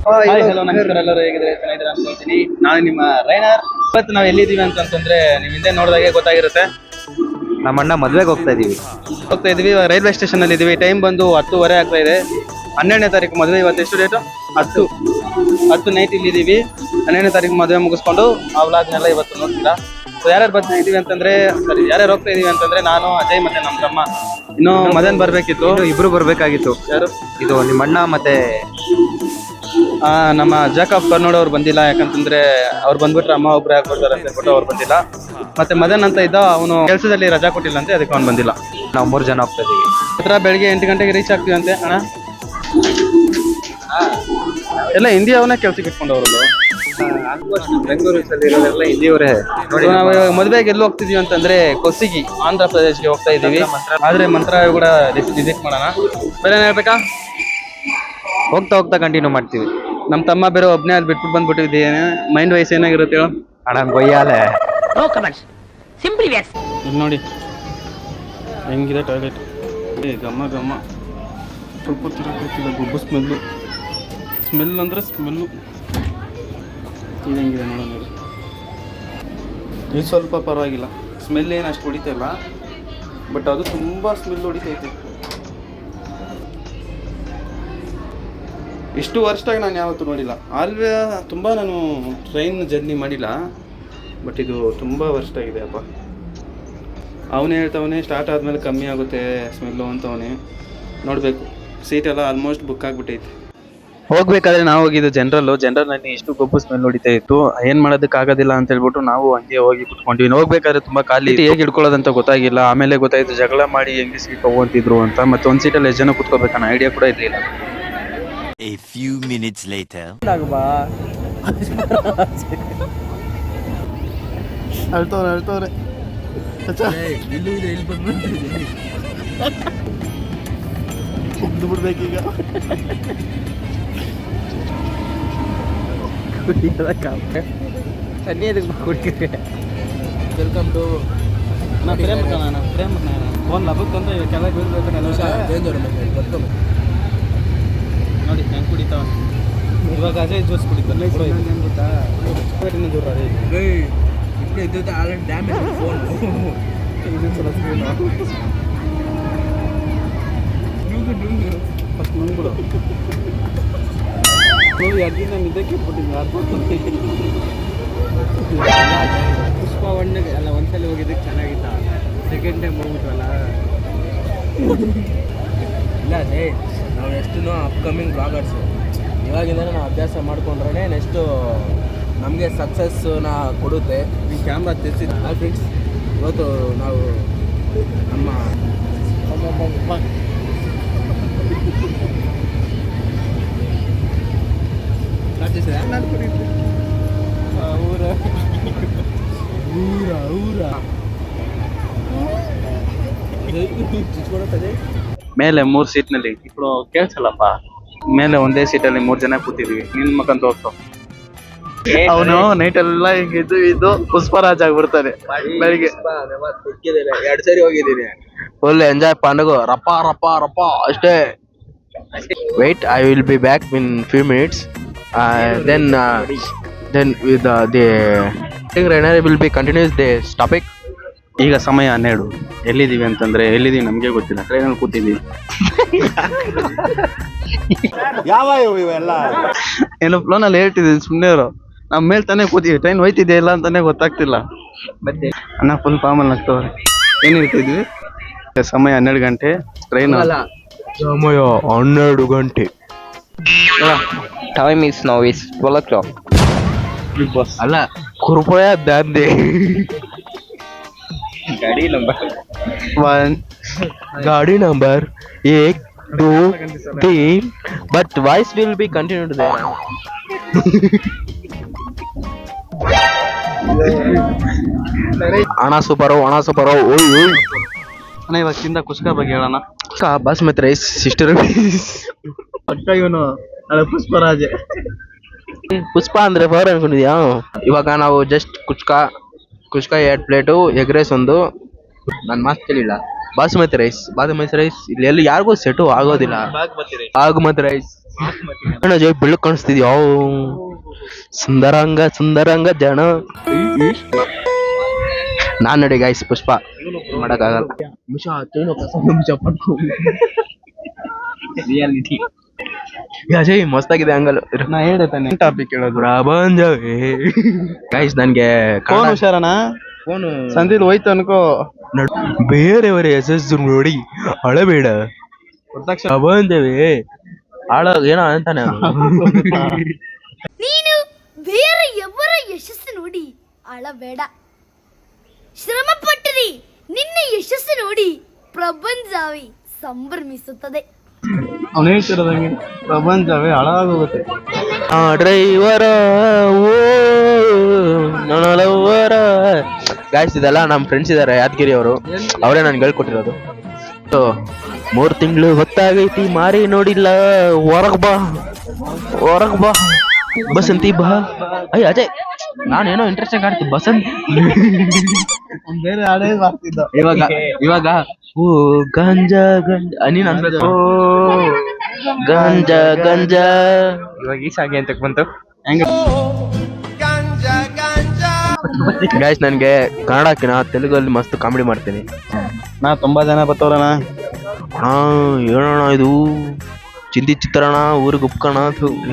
Hi hello ನಮಸ್ಕಾರ ಎಲ್ಲರೂ ಹೇಗಿದ್ರೆ ಚೆನ್ನಾಗಿದ್ದೀರಾ ಅನ್ಕೊಳ್ತೀನಿ. ನಾನು ನಿಮ್ಮ ರೈನರ್. ಇವತ್ತು ನಾವು ಎಲ್ಲಿದ್ದೀವಿ ಅಂತಂದ್ರೆ ನೀವು ಹಿಂದೆ ನೋಡಿದಾಗೆ ಗೊತ್ತಾಗಿರುತ್ತೆ. ನಮ್ಮ ಅಣ್ಣ ಮದ್ವೆಗೆ ಹೋಗ್ತಾ ಇದೀವಿ ರೈಲ್ವೆ ಸ್ಟೇಷನ್ ಅಲ್ಲಿ ಇದೀವಿ. ಟೈಮ್ ಬಂದು 10:30 ಆಗ್ತಾ ಇದೆ. 12ನೇ ತಾರೀಕು ಮದುವೆ. ಇವತ್ತು ಎಷ್ಟು ಡೇಟು? 10 ನೈಟ್ ಇಲ್ಲಿ ಇದೀವಿ. 12ನೇ ತಾರೀಕು ಮದುವೆ ಮುಗಿಸ್ಕೊಂಡು ಆ ವ್ಲಾಗ್ನೆಲ್ಲ ಇವತ್ತು ನೋಡ್ತೀರಾ. ಸೊ ಯಾರ್ಯಾರು ಬರ್ತಾ ಇದೀವಿ ಅಂತಂದ್ರೆ ಯಾರ್ಯಾರು ಹೋಗ್ತಾ ಇದೀವಿ ಅಂತಂದ್ರೆ ನಾನು, ಅಜಯ್ ಮತ್ತೆ ನಮ್ಮ ತಮ್ಮ. ಇನ್ನು ಮದನ್ ಬರ್ಬೇಕಿತ್ತು, ಇಬ್ರು ಬರ್ಬೇಕಾಗಿತ್ತು. ಯಾರು? ಇದು ನಿಮ್ಮ ಅಣ್ಣ ಮತ್ತೆ ನಮ್ಮ ಜಾಕಬ್ ಕರ್ನೋಡ್ ಅವ್ರು ಬಂದಿಲ್ಲ. ಯಾಕಂತಂದ್ರೆ ಅವ್ರು ಬಂದ್ಬಿಟ್ರೆ ಅಮ್ಮ ಒಬ್ರು ಹಾಕೊಡ್ತಾರೆ ಅಂತ ಹೇಳ್ಬಿಟ್ಟು ಅವ್ರು ಬಂದಿಲ್ಲ. ಮತ್ತೆ ಮದನ್ ಅಂತ ಇದ್ದ, ಅವನು ಕೆಲಸದಲ್ಲಿ ರಜಾ ಕೊಟ್ಟಿಲ್ಲ ಅಂತೆ, ಅದಕ್ಕೆ ಅವ್ನು ಬಂದಿಲ್ಲ. ನಾವು 3 ಜನ ಹೋಗ್ತಾ ಇದೀವಿ. ಹತ್ರ ಬೆಳಿಗ್ಗೆ 8 ಗಂಟೆಗೆ ರೀಚ್ ಆಗ್ತೀವಿ ಅಂತೆ ಅಣ್ಣ. ಎಲ್ಲ ಹಿಂದಿ ಅವನೇ ಕೆಲ್ಸಕ್ಕೆ ಇಟ್ಕೊಂಡವ್ರದ್ದು. ಬೆಂಗಳೂರಿನಲ್ಲಿರೋರೆಲ್ಲ ಹಿಂದಿಯವರೇ. ನಾವು ಇವಾಗ ಮದುವೆಗೆ ಎಲ್ಲಿ ಹೋಗ್ತಿದೀವಿ ಅಂತಂದ್ರೆ ಕೊಸ್ಸಿಗಿ, ಆಂಧ್ರ ಪ್ರದೇಶ್ಗೆ ಹೋಗ್ತಾ ಇದೀವಿ. ಆದ್ರೆ ಮಂತ್ರಾಲಯ ಕೂಡ ವಿಸಿಟ್ ಮಾಡೋಣ. ಬೇರೆ ಹೇಳ್ಬೇಕಾ? ಹೋಗ್ತಾ ಹೋಗ್ತಾ ಕಂಟಿನ್ಯೂ ಮಾಡ್ತೀವಿ. ನಮ್ಮ ತಮ್ಮ ಬೇರೆ ಒಬ್ಬನೇ ಅಲ್ಲಿ ಬಿಟ್ಬಿಟ್ಟು ಬಂದ್ಬಿಟ್ಟಿದ್ದೇನೆ. ಮೈಂಡ್ ವಯಸ್ಸು ಏನಾಗಿರುತ್ತೆ ಹೇಳು ಅಣ್ಣ, ಗೊಯ್ಯಾಲೆ. ಇಲ್ಲಿ ನೋಡಿ ಹೆಂಗಿದೆ ಟಾಯ್ಲೆಟ್. ಘಮ ಘಮ ಸ್ವಲ್ಪ ತಿರುಗ್ತಿಲ್ಲ. ಗೊಬ್ಬು ಸ್ಮೆಲ್ ಅಂದರೆ ಸ್ಮೆಲ್ಲು ಇದು ಹೆಂಗಿದೆ ನೋಡೋಣ. ನೋಡಿ, ಇದು ಸ್ವಲ್ಪ ಪರವಾಗಿಲ್ಲ, ಸ್ಮೆಲ್ ಏನು ಅಷ್ಟು ಹೊಡಿತಾಯಿಲ್ಲ. ಬಟ್ ಅದು ತುಂಬ ಸ್ಮೆಲ್ ಹೊಡಿತೈತೆ. ಇಷ್ಟು ವರ್ಷದಾಗ ನಾನು ಯಾವತ್ತೂ ನೋಡಿಲ್ಲ. ಆಲ್ವೇ ತುಂಬ ನಾನು ಟ್ರೈನ್ ಜರ್ನಿ ಮಾಡಿಲ್ಲ. ಬಟ್ ಇದು ತುಂಬ ವರ್ಷದಾಗಿದೆ ಅಪ್ಪ. ಅವನೇ ಹೇಳ್ತವನೇ ಸ್ಟಾರ್ಟ್ ಆದಮೇಲೆ ಕಮ್ಮಿ ಆಗುತ್ತೆ ಸ್ಮೆಲ್ಲು ಅಂತವನೇ. ನೋಡಬೇಕು. ಸೀಟೆಲ್ಲ ಆಲ್ಮೋಸ್ಟ್ ಬುಕ್ ಆಗಿಬಿಟ್ಟೈತೆ. ಹೋಗ್ಬೇಕಾದ್ರೆ ನಾವು ಹೋಗಿದ್ದು ಜನರಲ್ನಲ್ಲಿ ಇಷ್ಟು ಗೊಬ್ಬು ಸ್ಮೆಲ್ ಹೊಡಿತಾ ಇತ್ತು. ಏನು ಮಾಡೋದಕ್ಕಾಗೋದಿಲ್ಲ ಅಂತ ಹೇಳ್ಬಿಟ್ಟು ನಾವು ಹಂಗೆ ಹೋಗಿ ಕುತ್ಕೊಂಡ್ವಿ. ಹೋಗ್ಬೇಕಾದ್ರೆ ತುಂಬ ಖಾಲಿ, ಹೇಗೆ ಇಟ್ಕೊಳ್ಳೋದಂತ ಗೊತ್ತಾಗಿಲ್ಲ. ಆಮೇಲೆ ಗೊತ್ತಾಯ್ತು ಜಗಳ ಮಾಡಿ ಹೆಂಗೆ ಸೀಟ್ ತಗೊಂತಿದ್ರು ಅಂತ. ಮತ್ತೆ ಒಂದು ಸೀಟಲ್ಲಿ ಎಷ್ಟು ಜನ ಕುತ್ಕೋಬೇಕನ್ನೋ ಐಡಿಯಾ ಕೂಡ ಇರಲಿಲ್ಲ. A few minutes later. ಅಳ್ತವ್ರೆ ಬಿಡ್ಬೇಕೀಗ. ವೆಲ್ಕಮ್ ಟು ಫೋನ್ ಲಭಕ್ಕಂದ್ರೆ ಕೆಳಗೆ ಬೀಳ್ಬೇಕು. ನೋಡಿ ಹೆಂಗೆ ಕುಡಿತಾವ. ಇವಾಗ ಅಜಯ್ ಜ್ಯೂಸ್ ಕುಡಿತಾನೆ. ಗೊತ್ತಾ ದೂರ ಇದ್ದದ್ದು ಆಲ್ರೆಡಿ ಡ್ಯಾಮೇಜ್ ಫೋನ್. ಫಸ್ಟ್ ಮುಂಗ್ಬಿಡು. ಎರಡು ನಾನು ಇದಕ್ಕೆ ಇಟ್ಬಿಟ್ಟಿದ್ದೆ. ಪುಷ್ಪ ಒಣ್ಣಗೆ ಅಲ್ಲ, ಒಂದ್ಸಲ ಹೋಗಿದ್ದಕ್ಕೆ ಚೆನ್ನಾಗಿತ್ತ. Second time ಹೋಗ್ಬಿಟ್ವಲ್ಲ. ಇಲ್ಲ ಅದೇ ನಾವು ಎಷ್ಟು ಅಪ್ಕಮಿಂಗ್ ಬ್ಲಾಗರ್ಸು ಇವಾಗಿಂದ ನಾವು ಅಭ್ಯಾಸ ಮಾಡ್ಕೊಂಡ್ರೆ ನೆಕ್ಸ್ಟು ನಮಗೆ ಸಕ್ಸಸ್ನ ಕೊಡುತ್ತೆ. ಈ ಕ್ಯಾಮ್ರಾ ತೆಗೆಸಿದ ಫ್ರೆಂಡ್ಸ್, ಇವತ್ತು ನಾವು ನಮ್ಮ ಮೇಲೆ 3 ಸೀಟ್ನಲ್ಲಿ ఇప్పుడు ಕೇಳಿಸಲ್ಲಪ್ಪ. ಮೇಲೆ ಒಂದೇ ಸೀಟಲ್ಲಿ 3 ಜನ ಕೂತಿದ್ವಿ. ನಿನ್ ಮಕ್ಕಂತ ಹೋಗ್ತಾವ. ಅವನು ನೈಟ್ ಎಲ್ಲ ಹಿಂಗಿದ್ದು ಇದು ಪುಷ್ಪರಾಜ್ ಆಗ್ಬಿಡ್ತಾನೆ. ಬೆಳಿಗ್ಗೆ 2 ಸರಿ ಹೋಗಿದ್ದೀನಿ. Full enjoy ಪಾಂಡಗು. ರಪ್ಪ ರಪ್ಪ ರಪ್ಪ ಅಷ್ಟೇ. Wait, I will be back in few minutes. Then with the trainer will be continues this topic. ಈಗ ಸಮಯ 12. ಎಲ್ಲಿದ್ದೀವಿ ಅಂತಂದ್ರೆ ಎಲ್ಲಿದ್ದೀವಿ ನಮಗೆ ಗೊತ್ತಿಲ್ಲ. ಟ್ರೈನಲ್ಲಿ ಕೂತಿದ್ದೀವಿ. ಯಾವ ಇವೆಲ್ಲ ಏನೋ ಫ್ಲೋನಲ್ಲಿ ಹೇಳ್ತಿದ್ದೀನಿ, ಸುಮ್ಮನೆ ಅವರು. ನಮ್ಮ ಮೇಲೆ ತಾನೇ ಕೂತೀವಿ. ಟ್ರೈನ್ ಹೋಯ್ತಿದ್ಯಾ ಇಲ್ಲ ಅಂತಾನೆ ಗೊತ್ತಾಗ್ತಿಲ್ಲ. ಮತ್ತೆ ಅಣ್ಣ ಫುಲ್ ಫಾರ್ಮಲ್ಲಿ ಆಗ್ತವ್ರೆ. ಏನು ಹೇಳ್ತಿದ್ವಿ? ಸಮಯ 12 ಗಂಟೆ. ಟ್ರೈನ್ ಸಮಯ 12 ಗಂಟೆ. Time is now is 12 o'clock. Bigg Boss ಅಲ್ಲ, ಕೃಪಯ ದಾಂದೆ. गाड़ी नंबर 1 ಗಾಡಿ number 1 2 3. but voice will be continued there. ಅಣ್ಣ ಸೂಪರು. ಓಯ್ ಓಯ್ ಅಣ್ಣ ಇವಾಗ ತಿಂದ ಕುಸ್ಕ ಬಗ್ಗೆ ಹೇಳೋಣ. Basmati rice 60 rupees. ಅಕ್ಕ ಇವನು ಅಲ್ಲ ಪುಷ್ಪರಾಜೆ. ಪುಷ್ಪ ಅಂದ್ರೆ ಫೋರ್ ಅನ್ಕೊಂಡಿದ್ಯಾ? ಇವಾಗ ನಾವು ಜಸ್ಟ್ ಕುಚ್ಕಾ 2 ಪ್ಲೇಟು, ಎಗ್ ರೈಸ್ 1. ನನ್ನ ಮಾತು ಕೇಳಿಲ್ಲ. ಬಾಸುಮತಿ ರೈಸ್ ಇಲ್ಲಿ ಎಲ್ಲಿ ಯಾರಿಗೂ ಸೆಟು ಆಗೋದಿಲ್ಲ. ಬಾಗುಮತಿ ರೈಸ್ ಜೈ ಬೆಳಕು ಕಾಣಿಸ್ತಿದ್ಯಾ ಸುಂದರಾಂಗ ಸುಂದರಾಂಗ ಜನ. ನಾನ್ ನೋಡಿ ಗೈಸ್ ಪುಷ್ಪ ಮಾಡಕ್ಕಾಗಲ್ಲ. ರಿಯಾಲಿಟಿ ಅಜಯ್ ಮಸ್ತಾಗಿದೆ ಹಂಗಲ್. ನಾ ಹೇಳ್ತಾನೆ ಟಾಪಿಕ್ ಹೇಳೋದು. ಪ್ರಪಂಚವೇ ಗೈಸ್ ನನ್ಗೆ ಫೋನ್ ಹುಷಾರಣ, ಫೋನು ಸಂಧಿಲ್ ಹೋಯ್ತು ಅನ್ಕೋ. ಬೇರೆಯವರ ಯಶಸ್ಸು ನೋಡಿ ಅಳಬೇಡ. ಪ್ರಪಂಚವೇ ಏನೋ ಅಂತಾನೆ ನೀನು ಬೇರೆ ಎವರ ಯಶಸ್ಸು ನೋಡಿ ಅಳಬೇಡ. ಶ್ರಮ ಪಟ್ಟರೆ ನಿನ್ನ ಯಶಸ್ಸು ನೋಡಿ ಪ್ರಪಂಚವೇ ಸಂಭ್ರಮಿಸುತ್ತದೆ. ಅವ್ನು ಹೇಳ್ತಿರೋದಂಗೆ ಪ್ರಪಂಚವೇ ಹಾಳಾಗೋಗುತ್ತೆ. ಡ್ರೈವರ ಓ ನನ್ನವರ ಗಾಯ್ಸ್ ಇದೆಲ್ಲ ನಮ್ಮ ಫ್ರೆಂಡ್ಸ್ ಇದಾರೆ ಯಾದಗಿರಿ ಅವರು, ಅವರೇ ನನ್ಗೆ ಹೇಳ್ಕೊಟ್ಟಿರೋದು. 3 ತಿಂಗಳು ಹೊತ್ತಾಗೈತಿ ಮಾರಿ ನೋಡಿಲ್ಲ, ಹೊರಗ್ ಬಾ ಹೊರಗ್ ಬಾ ಬಸಂತಿ ಬಾ. ಅಯ್ಯ ಅಜಯ್ ನಾನೇನೋ ಇಂಟ್ರೆಸ್ಟಿಂಗ್ ಆಡ್ತೀನಿ ಬಸಂತ್. ಬೇರೆ ಹಾಡೇ ಮಾಡ್ತಿದ್ದ. ಇವಾಗ ಓ ಗಂಜಾ ಗಂಜಾ ನೀನ್ ಅನ್ಬೇಕು. ಓ ಗಂಜಾ ಗಂಜಾ ಇವಾಗ ಈ ಸಾಂಗ್ ಅಂತ ಬಂತು. ಹೆಂಗ ಗೈಸ್ ನನ್ಗೆ ಕನ್ನಡಕ್ಕಿನ ತೆಲುಗಲ್ಲಿ ಮಸ್ತ್ ಕಾಮಿಡಿ ಮಾಡ್ತೀನಿ. ನಾ ತುಂಬಾ ಜನ ಬತ್ತವ್ರಣ. ಅಣ್ಣ ಏನಣ್ಣ ಇದು ಚಿಂದಿ ಚಿತ್ರಣ ಊರಿಗೆ ಉಪ್ಕಣ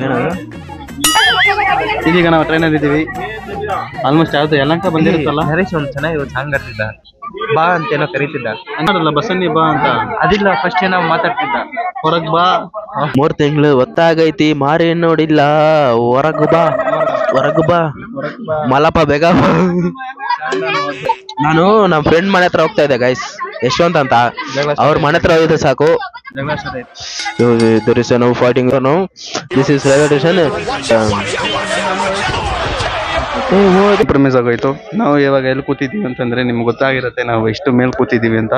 ಏನ. ಇದೀಗ ನಾವು ಟ್ರೈನಲ್ಲಿ ಇದ್ದೀವಿ. ಆಲ್ಮೋಸ್ಟ್ ಯಾವ್ದು ಯಲಹಂಕ ಬಂದಿರುತ್ತಲ್ಲ. ನರೇಶ್ ಒಂದು ಚೆನ್ನಾಗಿ ಒಂದು ಸಾಂಗ್ ಆಡ್ತಿದ್ದ, ಬಾ ಅಂತ ಏನೋ ಕರೀತಿದ್ದ. ಅನ್ನೋದಲ್ಲ ಬಸನ್ನಿ ಬಾ ಅಂತ. ಅದಿಲ್ಲ ಫಸ್ಟ್ ಏನೋ ಮಾತಾಡ್ತಿದ್ದ, ಹೊರಗ್ ಬಾ. 3 ತಿಂಗಳು ಹೊತ್ತಾಗೈತಿ ಮಾರಿ ನೋಡಿಲ್ಲ, ಹೊರಗ್ ಬಾ ಹೊರಗ್ ಬಾ ಮಲಪ ಬೇಗ ಬಾ. ನಾನು ನಮ್ಮ ಫ್ರೆಂಡ್ ಮನೆ ಹತ್ರ ಹೋಗ್ತಾ ಇದ್ದೆ ಗೈಸ್, ಯಶವಂತ್ ಅಂತ. ಅವ್ರ ಮನೆ ಹತ್ರ ಹೋಗಿದ್ರೆ ಸಾಕು. There is no fighting now. This is revolution. ಪ್ರಮಿಸ್ ಆಗೋಯ್ತು. ನಾವು ಇವಾಗ ಎಲ್ಲಿ ಕೂತಿದ್ದೀವಿ ಅಂತಂದ್ರೆ ನಿಮ್ಗೆ ಗೊತ್ತಾಗಿರುತ್ತೆ ನಾವು ಎಷ್ಟು ಮೇಲ್ ಕೂತಿದ್ದೀವಿ ಅಂತ.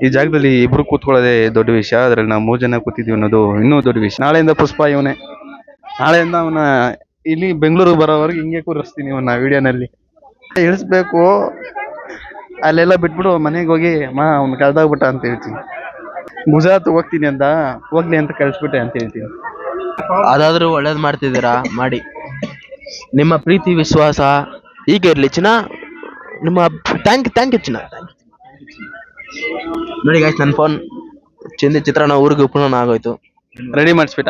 ಈ ಜಾಗದಲ್ಲಿ ಇಬ್ರು ಕೂತ್ಕೊಳ್ಳೋದೇ ದೊಡ್ಡ ವಿಷಯ, ಅದ್ರಲ್ಲಿ ನಾವು 3 ಜನ ಕೂತಿದ್ದೀವಿ ಅನ್ನೋದು ಇನ್ನೂ ದೊಡ್ಡ ವಿಷಯ. ನಾಳೆಯಿಂದ ಪುಷ್ಪ ಇವನೇ, ನಾಳೆಯಿಂದ ಅವನ ಇಲ್ಲಿ ಬೆಂಗಳೂರಿಗೆ ಬರೋವರೆಗೆ ಹಿಂಗೆ ಕೂರಿಸ್ತೀನಿ ಇವನ್ನ ವಿಡಿಯೋನಲ್ಲಿ. ಇಳಿಸ್ಬೇಕು, ಅಲ್ಲೆಲ್ಲ ಬಿಟ್ಬಿಡು ಮನೆಗೆ ಹೋಗಿ ಅವ್ನು ಕಳ್ದಾಗ್ಬಿಟ್ಟ ಅಂತ ಹೇಳ್ತೀನಿ. ಗುಜರಾತ್ ಹೋಗ್ತೀನಿ ಅಂತ, ಹೋಗ್ಲಿ ಅಂತ ಕಳಿಸ್ಬಿಟ್ಟೆ ಅಂತ ಹೇಳ್ತೀನಿ. ಅದಾದ್ರೂ ಒಳ್ಳೇದ್ ಮಾಡ್ತಿದ್ದೀರಾ ಮಾಡಿ. ನಿಮ್ಮ ಪ್ರೀತಿ ವಿಶ್ವಾಸ ಹೀಗೆ ಇರ್ಲಿ ಚಿನ್ನ. ನಿಮ್ಮ ಥ್ಯಾಂಕ್ ಯು ಚಿನ್ನ. ನೋಡಿ ಗಾಯ್ಸ್ ನನ್ನ ಫೋನ್ ಚಿಂದಿ ಚಿತ್ರಾನ್ನ ಊರಿಗೆ ಉಪನಯನ ಆಗೋಯ್ತು. ರೆಡಿ ಮಾಡಿಸ್ಬಿಟ್ಟ.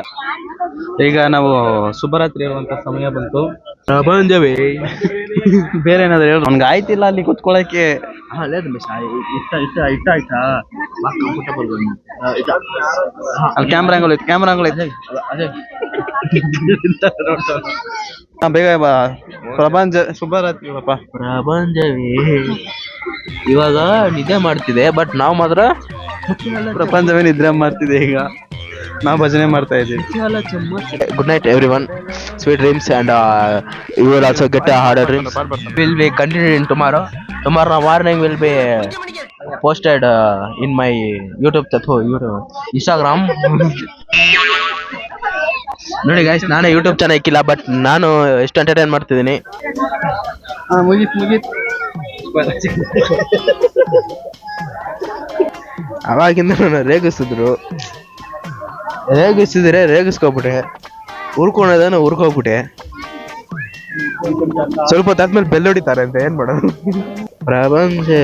ಈಗ ನಾವು ಶುಭರಾತ್ರಿ ಇರುವಂತ ಸಮಯ ಬಂತು. ಪ್ರಪಂಚವೇ ಬೇರೆ ಏನಾದ್ರು ಹೇಳಿ. ಅವ್ನಿಗೆ ಆಯ್ತಿಲ್ಲ ಅಲ್ಲಿ ಕುತ್ಕೊಳಕ್ಕೆ. ಇಷ್ಟ ಆಯ್ತಾ ಅಲ್ಲಿ ಕ್ಯಾಮ್ರಾ ಐತೆ. ಬೇಗ ಬಾ. ಪ್ರಪಂಚ ಶುಭರಾತ್ರಿ ಪಾಪ. ಪ್ರಪಂಚವೇ ಇವಾಗ ನಿದ್ದೆ ಮಾಡ್ತಿದೆ, ಬಟ್ ನಾವು ಮಾತ್ರ ಪ್ರಪಂಚವೇ ನಿದ್ರೆ ಮಾಡ್ತಿದೆ. ಈಗ ನಾವು ಭಜನೆ ಮಾಡ್ತಾ ಇದ್ದೀವಿ. Good night everyone, sweet dreams, and you will also get a harder dreams. Will be continued in tomorrow morning will be posted in my YouTube Instagram. ನೋಡಿ ಗೈಸ್ ನಾನೇ ಯೂಟ್ಯೂಬ್ ಚಾನಲ್ ಇಕ್ಕಿಲ್ಲ, ಬಟ್ ನಾನು ಎಷ್ಟು ಎಂಟರ್ಟೈನ್ ಮಾಡ್ತಿದ್ದೀನಿ. ಮುಗೀತ್ ಅವಾಗಿಂದ ನಾನು ರೇಗಿಸ್ಕೊಬಿಟ್ಟೆ, ಉರ್ಕೊಂಡೋದನ್ನ ಉರ್ಕೋಗ್ಬಿಟ್ಟೆ. ಸ್ವಲ್ಪ ಹೊತ್ತಾದ್ಮೇಲೆ bell ಹೊಡಿತಾರೆ ಅಂತ ಏನ್ ಮಾಡೋದು. ಪ್ರಪಂಚವೇ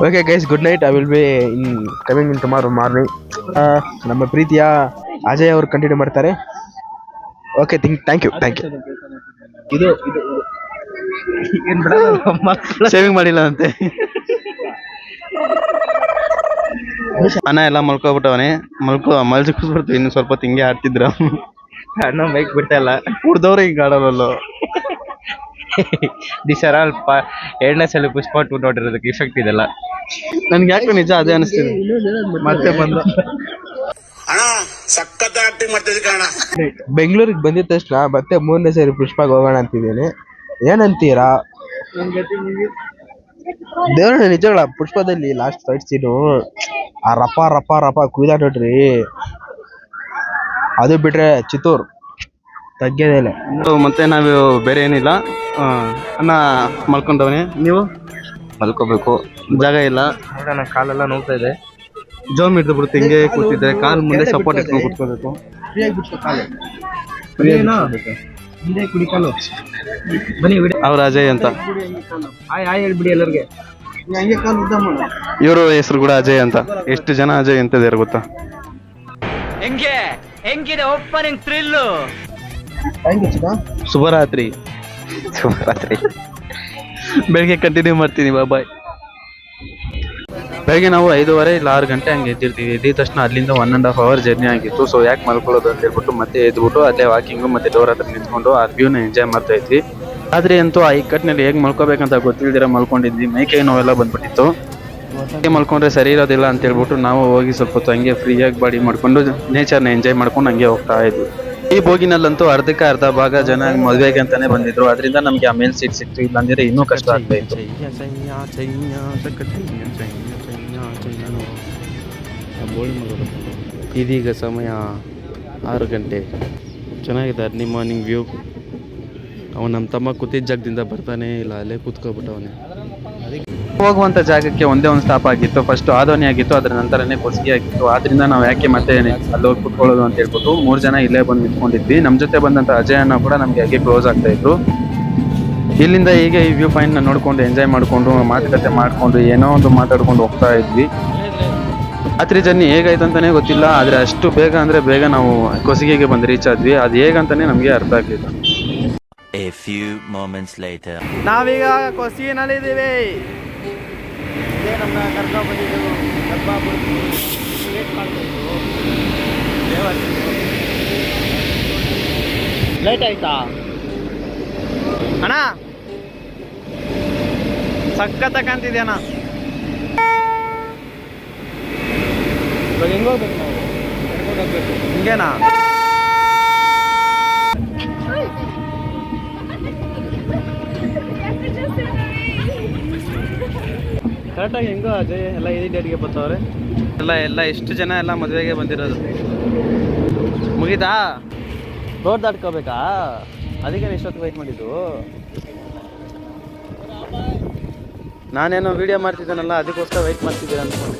okay guys, good night. I will be coming in tomorrow morning. ನಮ್ಮ ಪ್ರೀತಿಯ ಅಜಯ್ ಅವರು ಕಂಟಿನ್ಯೂ ಮಾಡ್ತಾರೆ. Okay thank you. ಇದು ಸೇವಿಂಗ್ ಮಾಡಿಲ್ಲ ಅಂತೆ. ಅಣ್ಣ ಎಲ್ಲ ಮಲ್ಕೊಬಿಟ್ಟವನೆ. ಮಲ್ಜಿಕ್ಬಿಡ್ತೀವಿ. ಇನ್ನು ಸ್ವಲ್ಪ ಹಿಂಗೆ ಆಡ್ತಿದ್ರ. ಅಣ್ಣ ಬೈಕ್ ಬಿಡ್ತಾ ಇಲ್ಲ, ಕುಡ್ದವ್ರೆ ಈಗ ಆಡೋಲ್ಲ. ದಿಸರ ಅಲ್ಪ 2ನೇ ಸಲ ಪುಷ್ಪ 2 ನೋಡಿರೋದಕ್ಕೆ ಇಫೆಕ್ಟ್ ಇದೆಲ್ಲ. ನನ್ಗೆ ಯಾಕೆ ನಿಜ ಅದೇ ಅನಿಸ್ತಿದೆ. ಮತ್ತೆ ಬಂದ ಬೆಂಗಳೂರಿಗೆ ಬಂದಿದ ತಕ್ಷಣ ಮತ್ತೆ 3ನೇ ಸರಿ ಪುಷ್ಪಾಗ ಹೋಗೋಣ ಅಂತಿದ್ದೀನಿ. ಏನಂತೀರಾ? ದೇವ್ರ ನಿಜಗಳ ಪುಷ್ಪದಲ್ಲಿ ಲಾಸ್ಟ್ ಫೈಟ್ ಸೀನು ಆ ರಪ ಕುಯ್ದ ನೋಡ್ರಿ. ಅದು ಬಿಟ್ರೆ ಚಿತ್ತೂರ್ ತಗ್ಗೇದಿಲ್ಲ. ಮತ್ತೆ ನಾವು ಬೇರೆ ಏನಿಲ್ಲ. ಅಣ್ಣ ಮಲ್ಕೊಂಡವನೆ. ನೀವು ಮಲ್ಕೋಬೇಕು. ಜಾಗ ಇಲ್ಲ, ನನ್ನ ಕಾಲೆಲ್ಲ ನೋವ್ತಾ ಇದೆ. ಜೋಮ್ ಹಿಡಿದು ಬಿಡುತ್ತೆ, ಹಿಂಗೆ ಕೂತಿದ್ರೆ ಕಾಲ್ ಮುಂದೆ ಸಪೋರ್ಟ್ ಇಟ್ಕೊಂಡು ಕೂತ್ಕೋಬೇಕು. ಅವ್ರ ಅಜಯ್ ಅಂತ, ಹೇಳ್ಬಿಡಿ ಎಲ್ಲರಿಗೆ. ಇವರು ಹೆಸರು ಕೂಡ ಅಜಯ್ ಅಂತ. ಎಷ್ಟು ಜನ ಅಜಯ್ ಅಂತ ಇದಾರೆ ಗೊತ್ತಾ? ಹೆಂಗಿದೆ ಓಪನಿಂಗ್ ಥ್ರಿಲ್ಲು. ಶುಭರಾತ್ರಿ. ಬೆಳಿಗ್ಗೆ ಕಂಟಿನ್ಯೂ ಮಾಡ್ತೀನಿ, ಬಾಯ್. ಬೆಳಗ್ಗೆ ನಾವು 5:30 ಇಲ್ಲ 6 ಗಂಟೆ ಹಂಗೆ ಎದ್ದಿರ್ತೀವಿ. ಎದ್ದಿದ ತಕ್ಷಣ ಅಲ್ಲಿಂದ 1.5 hour ಜರ್ನಿ ಆಗಿತ್ತು. ಸೊ ಯಾಕೆ ಮಲ್ಕೊಳ್ಳೋದು ಅಂತ ಹೇಳ್ಬಿಟ್ಟು ಮತ್ತೆ ಎದ್ಬಿಟ್ಟು ಅಲ್ಲೇ ವಾಕಿಂಗು ಮತ್ತೆ ಡೋರ್ ಹತ್ರ ನಿಂತ್ಕೊಂಡು ಆ ವ್ಯೂನ ಎಂಜಾಯ್ ಮಾಡ್ತಾ ಇದ್ವಿ. ಆದ್ರೆ ಅಂತೂ ಆ ಇಕ್ಕಟ್ಟಿನಲ್ಲಿ ಹೇಗೆ ಮಲ್ಕೋಬೇಕಂತ ಗೊತ್ತಿಲ್ದಿರ ಮಲ್ಕೊಂಡಿದ್ವಿ. ಮೈಕೈ ನೋವೆಲ್ಲ ಬಂದ್ಬಿಟ್ಟಿತ್ತು. ಮಲ್ಕೊಂಡ್ರೆ ಸರಿ ಇರೋದಿಲ್ಲ ಅಂತ ಹೇಳ್ಬಿಟ್ಟು ನಾವು ಹೋಗಿ ಸ್ವಲ್ಪ ಹೊತ್ತು ಹಂಗೆ ಫ್ರೀಯಾಗಿ ಬಾಡಿ ಮಾಡ್ಕೊಂಡು ನೇಚರ್ನ ಎಂಜಾಯ್ ಮಾಡ್ಕೊಂಡು ಹಂಗೆ ಹೋಗ್ತಾ ಇದ್ವಿ. ಈ ಬೋಗಿನಲ್ಲಂತೂ ಅರ್ಧಕ್ಕೆ ಅರ್ಧ ಭಾಗ ಜನ ಮದುವೆಗೆ ಅಂತಾನೆ ಬಂದಿದ್ರು. ಅದರಿಂದ ನಮಗೆ ಆ ಮೇಲ್ ಸೀಟ್ ಸಿಕ್ತು, ಇಲ್ಲಾಂದ್ರೆ ಇನ್ನೂ ಕಷ್ಟ ಆಗ್ತಾ ಇತ್ತು. ಇದೀಗ ಸಮಯ 6 ಗಂಟೆ. ಚೆನ್ನಾಗಿದೆ ಅರ್ಲಿ ಮಾರ್ನಿಂಗ್ ವ್ಯೂ. ಅವನು ನಮ್ಮ ತಮ್ಮ ಕೂತಿದ್ದ ಜಾಗದಿಂದ ಬರ್ತಾನೆ ಇಲ್ಲ, ಅಲ್ಲೇ ಕೂತ್ಕೊಬಿಟ್ಟವನೇ. ಹೋಗುವಂಥ ಜಾಗಕ್ಕೆ ಒಂದೇ ಒಂದು ಸ್ಟಾಪ್ ಆಗಿತ್ತು. ಫಸ್ಟ್ ಆದೋನಿ ಆಗಿತ್ತು, ಅದರ ನಂತರನೇ ಕೊಸ್ಗಿ ಆಗಿತ್ತು. ಆದ್ರಿಂದ ನಾವು ಯಾಕೆ ಮತ್ತೆ ಅಲ್ಲಿ ಹೋಗಿ ಕೂತ್ಕೊಳ್ಳೋದು ಅಂತ ಹೇಳ್ಬಿಟ್ಟು 3 ಜನ ಇಲ್ಲೇ ಬಂದು ನಿಂತ್ಕೊಂಡಿದ್ವಿ. ನಮ್ಮ ಜೊತೆ ಬಂದಂಥ ಅಜಯ್ ಅಣ್ಣ ಕೂಡ ನಮಗೆ ಹಾಗೆ ಕ್ಲೋಸ್ ಆಗ್ತಾ ಇದ್ರು. ಇಲ್ಲಿಂದ ಹೀಗೆ ಈ ವ್ಯೂ ಪಾಯಿಂಟ್ನ ನೋಡ್ಕೊಂಡು ಎಂಜಾಯ್ ಮಾಡಿಕೊಂಡು ಮಾತುಕತೆ ಮಾಡಿಕೊಂಡು ಏನೋ ಒಂದು ಮಾತಾಡ್ಕೊಂಡು ಹೋಗ್ತಾ ಇದ್ವಿ. ರಾತ್ರಿ ಜರ್ನಿ ಹೇಗಾಯ್ತು ಅಂತಾನೆ ಗೊತ್ತಿಲ್ಲ, ಆದರೆ ಅಷ್ಟು ಬೇಗ ಅಂದರೆ ಬೇಗ ನಾವು ಕೊಸಿಗೆಗೆ ಬಂದು ರೀಚ್ ಆದ್ವಿ. ಅದು ಹೇಗಂತಾನೆ ನಮಗೆ ಅರ್ಥ ಆಗಲಿಲ್ಲ. A few moments later. ನಾವೀಗ ಕೊಸಿಗಿನಲ್ಲಿದ್ದೀವಿ. ನಮ್ಮ ಕರ್ಕೊಂಡು ಬಂದಿದ್ದೆವು ಲೇಟ್ ಆಯ್ತಾ ಅಣ್ಣ? ಸಖತ್ ಕಾಣ್ತಿದ್ಯಣ್ಣ. ಇವಾಗ ಹೆಂಗೆ ಹೋಗ್ಬೇಕು ನಾವು? ಹಿಂಗೇನಾ? ಕರೆಕ್ಟಾಗಿ ಹೆಂಗೋ ಅಜಯ್ ಎಲ್ಲ ಇದೇ ಡೇಟ್ಗೆ ಬರ್ತಾವ್ರೆ. ಎಲ್ಲ ಎಷ್ಟು ಜನ ಎಲ್ಲ ಮದುವೆಗೆ ಬಂದಿರೋದು. ಮುಗೀತಾ? ರೋಡ್ ದಾಟ್ಕೋಬೇಕಾ? ಅದಕ್ಕೆ ಎಷ್ಟೊತ್ತು ವೆಯ್ಟ್ ಮಾಡಿದ್ದು. ನಾನೇನೋ ವಿಡಿಯೋ ಮಾಡ್ತಿದ್ದಾನಲ್ಲ, ಅದಕ್ಕೋಸ್ಕರ ವೆಯ್ಟ್ ಮಾಡ್ತಿದ್ದೀರ ಅಂದ್ಕೊಂಡು.